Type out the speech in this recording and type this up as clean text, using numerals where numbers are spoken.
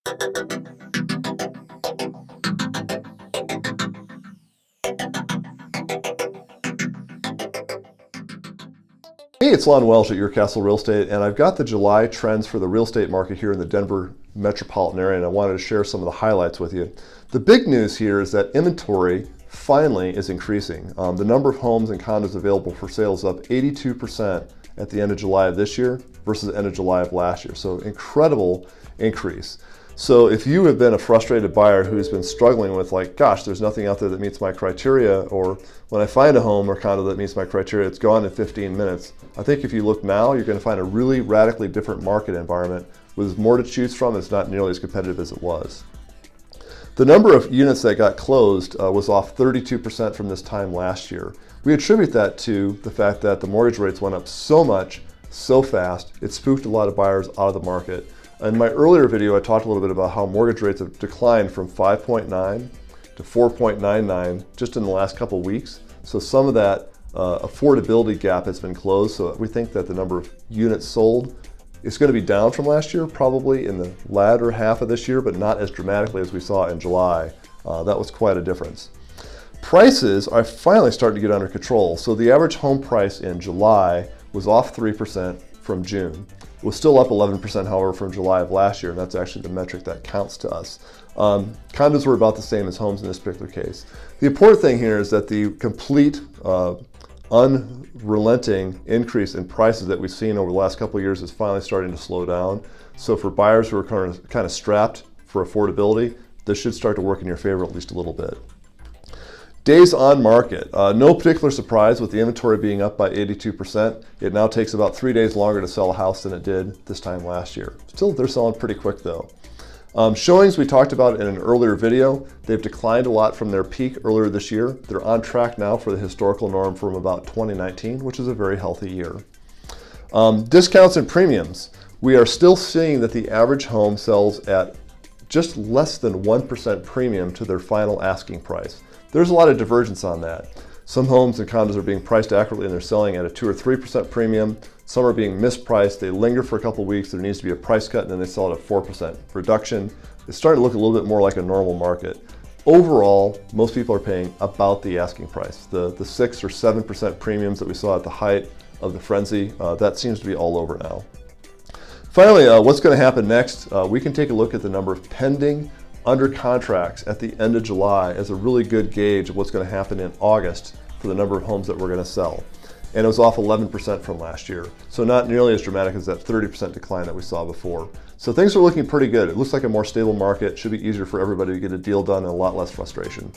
Hey, it's Lon Welsh at Your Castle Real Estate, and I've got the July trends for the real estate market here in the Denver metropolitan area, and I wanted to share some of the highlights with you. The big news here is that inventory finally is increasing. The number of homes and condos available for sale is up 82% at the end of July of this year versus the end of July of last year. So incredible increase. So if you have been a frustrated buyer who's been struggling with like, gosh, there's nothing out there that meets my criteria, or when I find a home or condo that meets my criteria, it's gone in 15 minutes. I think if you look now, you're going to find a really radically different market environment with more to choose from. It's not nearly as competitive as it was. The number of units that got closed was off 32% from this time last year. We attribute that to the fact that the mortgage rates went up so much, so fast, it spooked a lot of buyers out of the market. In my earlier video, I talked a little bit about how mortgage rates have declined from 5.9 to 4.99 just in the last couple of weeks. So some of that affordability gap has been closed. So we think that the number of units sold is going to be down from last year, probably in the latter half of this year, but not as dramatically as we saw in July. That was quite a difference. Prices are finally starting to get under control. So the average home price in July was off 3% from June. It was still up 11%, however, from July of last year, and that's actually the metric that counts to us. Condos were about the same as homes in this particular case. The important thing here is that the complete unrelenting increase in prices that we've seen over the last couple of years is finally starting to slow down. So for buyers who are kind of strapped for affordability, this should start to work in your favor at least a little bit. Days on market. No particular surprise with the inventory being up by 82%. It now takes about 3 days longer to sell a house than it did this time last year. Still, they're selling pretty quick though. Showings we talked about in an earlier video. They've declined a lot from their peak earlier this year. They're on track now for the historical norm from about 2019, which is a very healthy year. Discounts and premiums. We are still seeing that the average home sells at just less than 1% premium to their final asking price. There's a lot of divergence on that. Some homes and condos are being priced accurately and they're selling at a 2 or 3% premium. Some are being mispriced. They linger for a couple of weeks. There needs to be a price cut and then they sell at a 4% reduction. It's starting to look a little bit more like a normal market. Overall, most people are paying about the asking price. The 6 or 7% premiums that we saw at the height of the frenzy, that seems to be all over now. Finally, what's going to happen next? We can take a look at the number of pending under contracts at the end of July as a really good gauge of what's going to happen in August for the number of homes that we're going to sell. And it was off 11% from last year. So not nearly as dramatic as that 30% decline that we saw before. So things are looking pretty good. It looks like a more stable market. Should be easier for everybody to get a deal done and a lot less frustration.